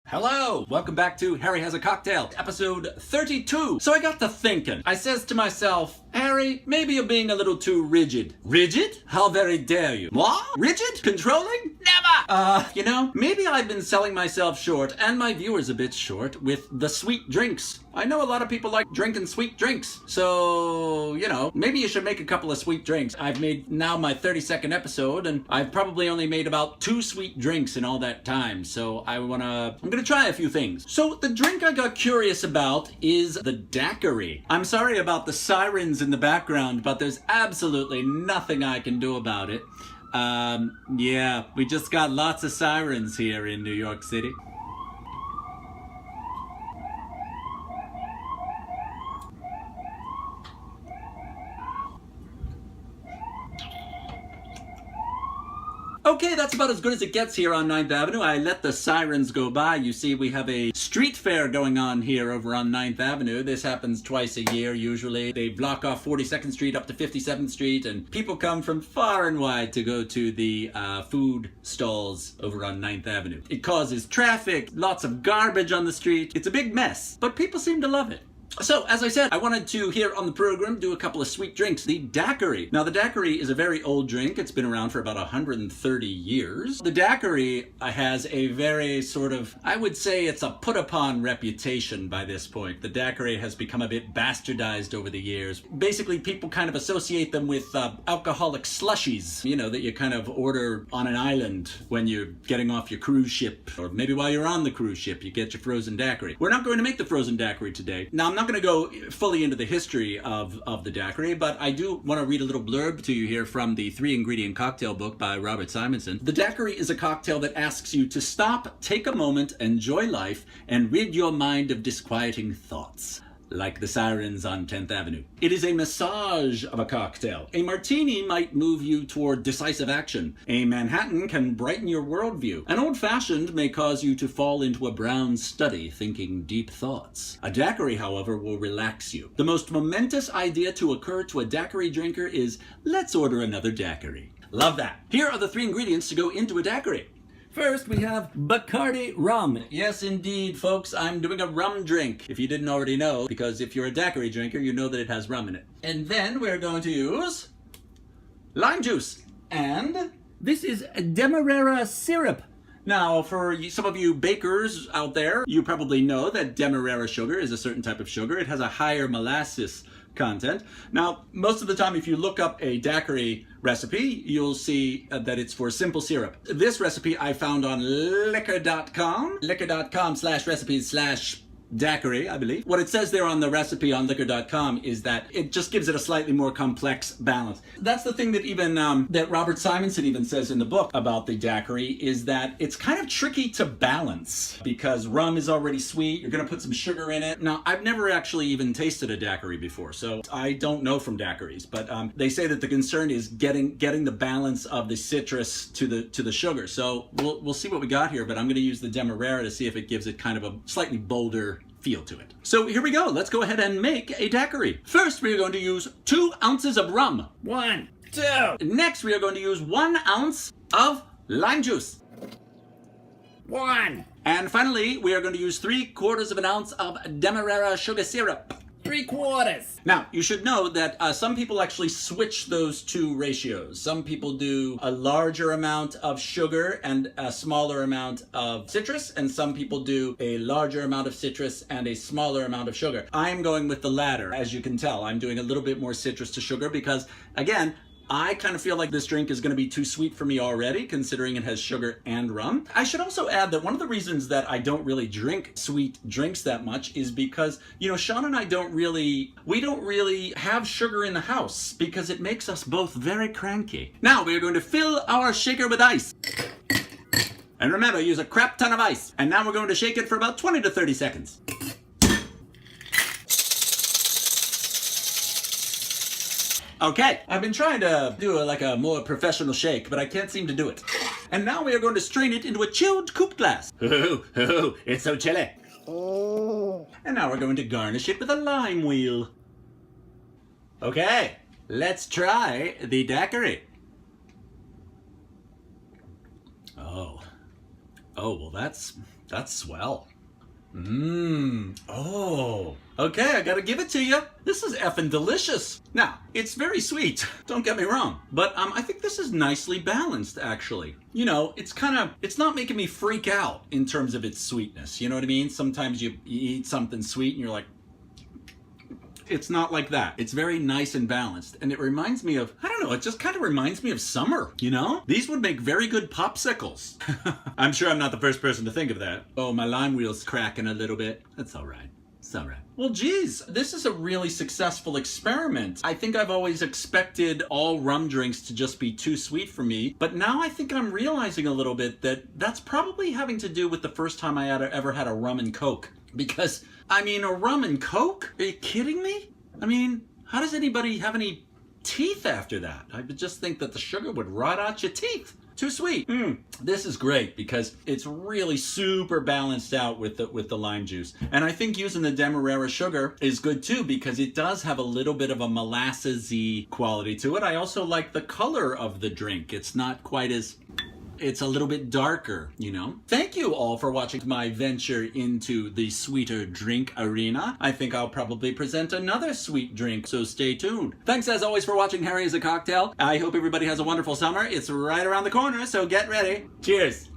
Hello! Welcome back to Harry Has a Cocktail, episode 32. So I got to thinking. I says to myself, Harry, maybe you're being a little too rigid. Rigid? How very dare you? What? Rigid? Controlling? Never! Maybe I've been selling myself short, and my viewers a bit short, with the sweet drinks. I know a lot of people like drinking sweet drinks. So, maybe you should make a couple of sweet drinks. I've made now my 32nd episode, and I've probably only made about 2 sweet drinks in all that time. So I'm gonna try a few things. So the drink I got curious about is the Daiquiri. I'm sorry about the sirens in the background, but there's absolutely nothing I can do about it. Yeah, we just got lots of sirens here in New York City. Okay, that's about as good as it gets here on 9th Avenue. I let the sirens go by. You see, we have a street fair going on here over on 9th Avenue. This happens twice a year, usually. They block off 42nd Street up to 57th Street, and people come from far and wide to go to the food stalls over on 9th Avenue. It causes traffic, lots of garbage on the street. It's a big mess, but people seem to love it. So, as I said, I wanted to, here on the program, do a couple of sweet drinks. The Daiquiri. Now, the Daiquiri is a very old drink. It's been around for about 130 years. The Daiquiri has a very sort of, I would say it's a put-upon reputation by this point. The Daiquiri has become a bit bastardized over the years. Basically, people kind of associate them with alcoholic slushies, that you kind of order on an island when you're getting off your cruise ship, or maybe while you're on the cruise ship, you get your frozen Daiquiri. We're not going to make the frozen Daiquiri today. Now, I'm not going to go fully into the history of the Daiquiri, but I do want to read a little blurb to you here from the 3-ingredient cocktail book by Robert Simonson. The Daiquiri is a cocktail that asks you to stop, take a moment, enjoy life, and rid your mind of disquieting thoughts. Like the sirens on 10th Avenue. It is a massage of a cocktail. A martini might move you toward decisive action. A Manhattan can brighten your worldview. An old-fashioned may cause you to fall into a brown study thinking deep thoughts. A daiquiri, however, will relax you. The most momentous idea to occur to a daiquiri drinker is, let's order another daiquiri. Love that. Here are the 3 ingredients to go into a daiquiri. First, we have Bacardi rum. Yes, indeed, folks, I'm doing a rum drink, if you didn't already know, because if you're a daiquiri drinker, you know that it has rum in it. And then we're going to use lime juice. And this is Demerera syrup. Now, for some of you bakers out there, you probably know that Demerara sugar is a certain type of sugar. It has a higher molasses content. Now, most of the time, if you look up a daiquiri recipe, you'll see that it's for simple syrup. This recipe I found on liquor.com, liquor.com/recipes/daiquiri, I believe. What it says there on the recipe on liquor.com is that it just gives it a slightly more complex balance. That's the thing that even that Robert Simonson even says in the book about the daiquiri, is that it's kind of tricky to balance because rum is already sweet. You're going to put some sugar in it. Now, I've never actually even tasted a daiquiri before, so I don't know from daiquiris, but they say that the concern is getting the balance of the citrus to the sugar. So we'll see what we got here, but I'm going to use the Demerara to see if it gives it kind of a slightly bolder feel to it. So here we go. Let's go ahead and make a daiquiri. First, we are going to use 2 ounces of rum. 1, 2. Next, we are going to use 1 ounce of lime juice. 1. And finally, we are going to use 3/4 of an ounce of Demerara sugar syrup. 3/4. Now, you should know that some people actually switch those 2 ratios. Some people do a larger amount of sugar and a smaller amount of citrus, and some people do a larger amount of citrus and a smaller amount of sugar. I'm going with the latter. As you can tell, I'm doing a little bit more citrus to sugar because, again, I kind of feel like this drink is going to be too sweet for me already, considering it has sugar and rum. I should also add that one of the reasons that I don't really drink sweet drinks that much is because, Sean and I don't really have sugar in the house because it makes us both very cranky. Now we are going to fill our shaker with ice. And remember, use a crap ton of ice. And now we're going to shake it for about 20 to 30 seconds. Okay, I've been trying to do a more professional shake, but I can't seem to do it. And now we are going to strain it into a chilled coupe glass. It's so chilly. And now we're going to garnish it with a lime wheel. Okay, let's try the daiquiri. Oh, Oh, well, that's swell. Oh. Okay, I gotta give it to you. This is effing delicious. Now, it's very sweet, don't get me wrong. But I think this is nicely balanced, actually. You know, it's not making me freak out in terms of its sweetness. You know what I mean? Sometimes you eat something sweet and you're like, it's not like that. It's very nice and balanced. And it reminds me of, I don't know, it just kind of reminds me of summer, you know? These would make very good popsicles. I'm sure I'm not the first person to think of that. Oh, my lime wheel's cracking a little bit. That's all right. It's all right. Well, geez, this is a really successful experiment. I think I've always expected all rum drinks to just be too sweet for me, but now I think I'm realizing a little bit that that's probably having to do with the first time I ever had a rum and Coke. Because, I mean, a rum and Coke? Are you kidding me? I mean, how does anybody have any teeth after that? I would just think that the sugar would rot out your teeth. Too sweet. This is great because it's really super balanced out with the lime juice. And I think using the Demerera sugar is good too because it does have a little bit of a molassesy quality to it. I also like the color of the drink. It's not quite as... It's a little bit darker, you know? Thank you all for watching my venture into the sweeter drink arena. I think I'll probably present another sweet drink, so stay tuned. Thanks as always for watching Harry is a Cocktail. I hope everybody has a wonderful summer. It's right around the corner, so get ready. Cheers.